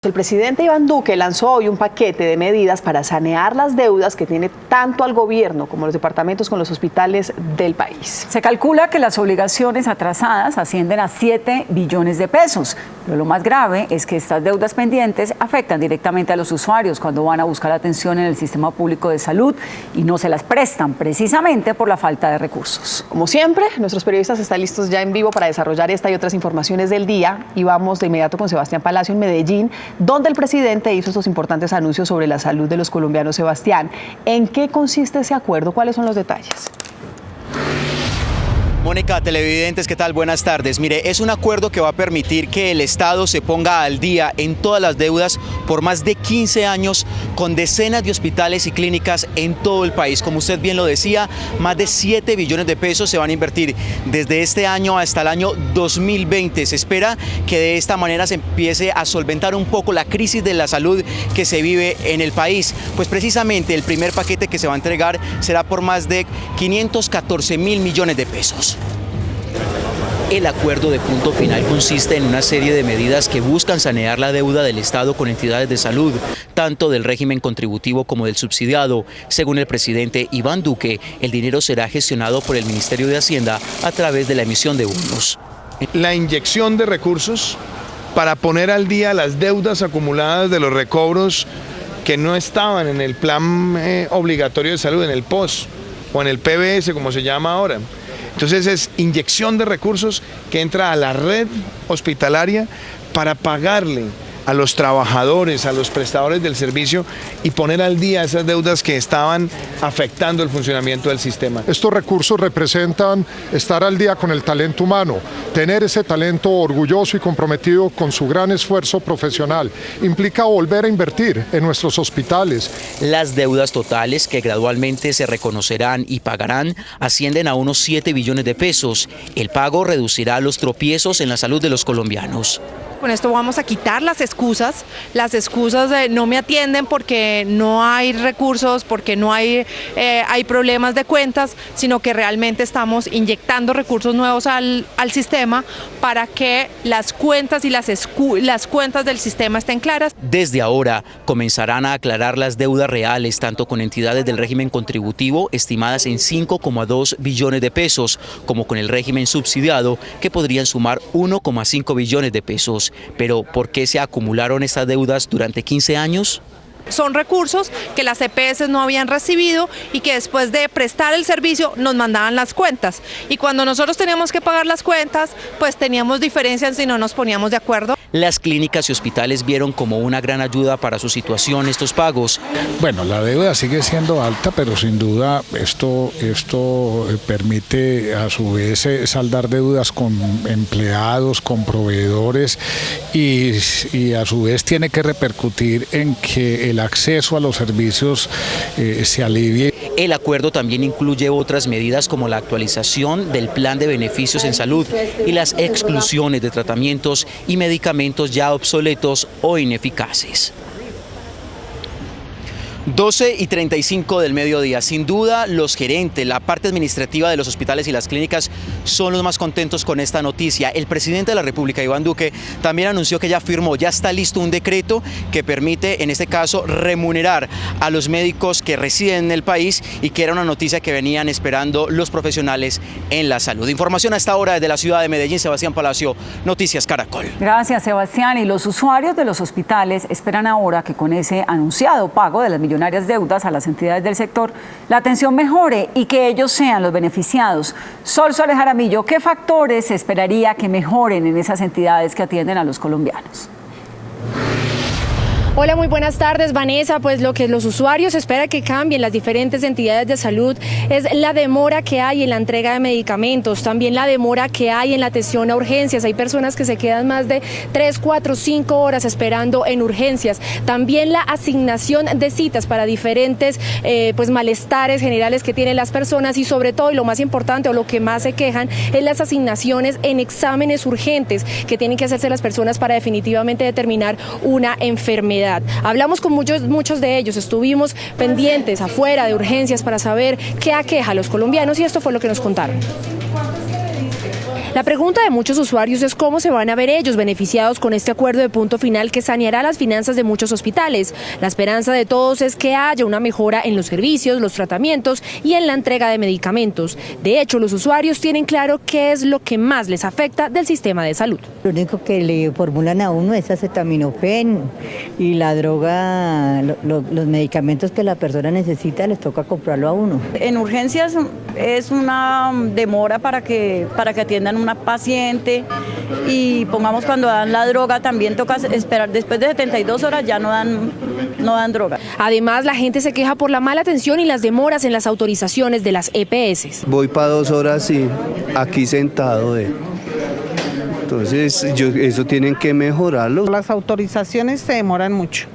El presidente Iván Duque lanzó hoy un paquete de medidas para sanear las deudas que tiene tanto al gobierno como los departamentos con los hospitales del país. Se calcula que las obligaciones atrasadas ascienden a 7 billones de pesos, pero lo más grave es que estas deudas pendientes afectan directamente a los usuarios cuando van a buscar atención en el sistema público de salud y no se las prestan precisamente por la falta de recursos. Como siempre, nuestros periodistas están listos ya en vivo para desarrollar esta y otras informaciones del día y vamos de inmediato con Sebastián Palacio en Medellín, donde el presidente hizo estos importantes anuncios sobre la salud de los colombianos. Sebastián, ¿en qué consiste ese acuerdo? ¿Cuáles son los detalles? Mónica, televidentes, ¿qué tal? Buenas tardes. Mire, es un acuerdo que va a permitir que el Estado se ponga al día en todas las deudas por más de 15 años con decenas de hospitales y clínicas en todo el país. Como usted bien lo decía, más de 7 billones de pesos se van a invertir desde este año hasta el año 2020. Se espera que de esta manera se empiece a solventar un poco la crisis de la salud que se vive en el país. Pues precisamente el primer paquete que se va a entregar será por más de 514 mil millones de pesos. El acuerdo de punto final consiste en una serie de medidas que buscan sanear la deuda del Estado con entidades de salud, tanto del régimen contributivo como del subsidiado. Según el presidente Iván Duque, el dinero será gestionado por el Ministerio de Hacienda a través de la emisión de bonos. La inyección de recursos para poner al día las deudas acumuladas de los recobros que no estaban en el plan obligatorio de salud, en el POS o en el PBS, como se llama ahora. Entonces es inyección de recursos que entra a la red hospitalaria para pagarle a los trabajadores, a los prestadores del servicio y poner al día esas deudas que estaban afectando el funcionamiento del sistema. Estos recursos representan estar al día con el talento humano, tener ese talento orgulloso y comprometido con su gran esfuerzo profesional. Implica volver a invertir en nuestros hospitales. Las deudas totales que gradualmente se reconocerán y pagarán ascienden a unos 7 billones de pesos. El pago reducirá los tropiezos en la salud de los colombianos. Con esto vamos a quitar las excusas de no me atienden porque no hay recursos, porque no hay problemas de cuentas, sino que realmente estamos inyectando recursos nuevos al sistema para que las cuentas y las cuentas del sistema estén claras. Desde ahora comenzarán a aclarar las deudas reales, tanto con entidades del régimen contributivo estimadas en 5,2 billones de pesos, como con el régimen subsidiado, que podrían sumar 1,5 billones de pesos. Pero ¿por qué se acumularon estas deudas durante 15 años? Son recursos que las EPS no habían recibido y que después de prestar el servicio nos mandaban las cuentas. Y cuando nosotros teníamos que pagar las cuentas, pues teníamos diferencias si no nos poníamos de acuerdo. Las clínicas y hospitales vieron como una gran ayuda para su situación estos pagos. Bueno, la deuda sigue siendo alta, pero sin duda esto permite a su vez saldar deudas con empleados, con proveedores y a su vez tiene que repercutir en que el acceso a los servicios se alivie. El acuerdo también incluye otras medidas como la actualización del plan de beneficios en salud y las exclusiones de tratamientos y medicamentos ya obsoletos o ineficaces. 12:35 del mediodía. Sin duda, los gerentes, la parte administrativa de los hospitales y las clínicas son los más contentos con esta noticia. El presidente de la República, Iván Duque, también anunció que ya está listo un decreto que permite, en este caso, remunerar a los médicos que residen en el país y que era una noticia que venían esperando los profesionales en la salud. Información a esta hora desde la ciudad de Medellín. Sebastián Palacio, Noticias Caracol. Gracias, Sebastián. Y los usuarios de los hospitales esperan ahora que con ese anunciado pago de las millonarias deudas a las entidades del sector, la atención mejore y que ellos sean los beneficiados. Sol Soles Jaramillo, ¿qué factores se esperaría que mejoren en esas entidades que atienden a los colombianos? Hola, muy buenas tardes, Vanessa. Pues lo que los usuarios esperan que cambien las diferentes entidades de salud es la demora que hay en la entrega de medicamentos, también la demora que hay en la atención a urgencias. Hay personas que se quedan más de 3, 4, 5 horas esperando en urgencias. También la asignación de citas para diferentes malestares generales que tienen las personas y sobre todo, y lo más importante o lo que más se quejan, es las asignaciones en exámenes urgentes que tienen que hacerse las personas para definitivamente determinar una enfermedad. Hablamos con muchos de ellos, estuvimos pendientes afuera de urgencias para saber qué aqueja a los colombianos y esto fue lo que nos contaron. La pregunta de muchos usuarios es cómo se van a ver ellos beneficiados con este acuerdo de punto final que saneará las finanzas de muchos hospitales. La esperanza de todos es que haya una mejora en los servicios, los tratamientos y en la entrega de medicamentos. De hecho, los usuarios tienen claro qué es lo que más les afecta del sistema de salud. Lo único que le formulan a uno es acetaminofén y la droga, los medicamentos que la persona necesita les toca comprarlo a uno. En urgencias es una demora para que atiendan una paciente y pongamos cuando dan la droga también toca esperar después de 72 horas ya no dan droga. Además, la gente se queja por la mala atención y las demoras en las autorizaciones de las EPS. Voy para 2 horas y aquí sentado. Entonces, eso tienen que mejorarlo. Las autorizaciones se demoran mucho.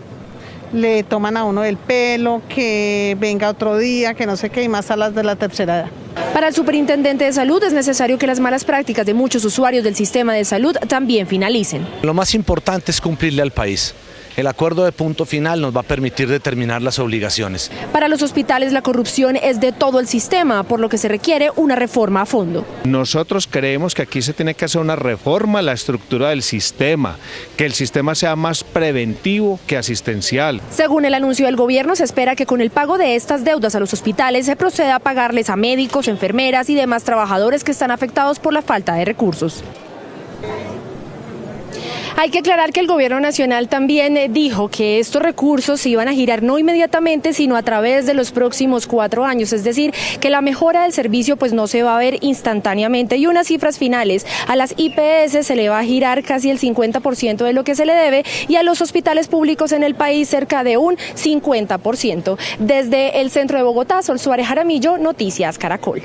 Le toman a uno el pelo, que venga otro día, que no sé qué, y más a las de la tercera edad. Para el superintendente de salud es necesario que las malas prácticas de muchos usuarios del sistema de salud también finalicen. Lo más importante es cumplirle al país. El acuerdo de punto final nos va a permitir determinar las obligaciones. Para los hospitales la corrupción es de todo el sistema, por lo que se requiere una reforma a fondo. Nosotros creemos que aquí se tiene que hacer una reforma a la estructura del sistema, que el sistema sea más preventivo que asistencial. Según el anuncio del gobierno, se espera que con el pago de estas deudas a los hospitales se proceda a pagarles a médicos, enfermeras y demás trabajadores que están afectados por la falta de recursos. Hay que aclarar que el gobierno nacional también dijo que estos recursos se iban a girar no inmediatamente, sino a través de los próximos 4 años, es decir, que la mejora del servicio pues no se va a ver instantáneamente y unas cifras finales. A las IPS se le va a girar casi el 50% de lo que se le debe y a los hospitales públicos en el país cerca de un 50%. Desde el centro de Bogotá, Sol Suárez Jaramillo, Noticias Caracol.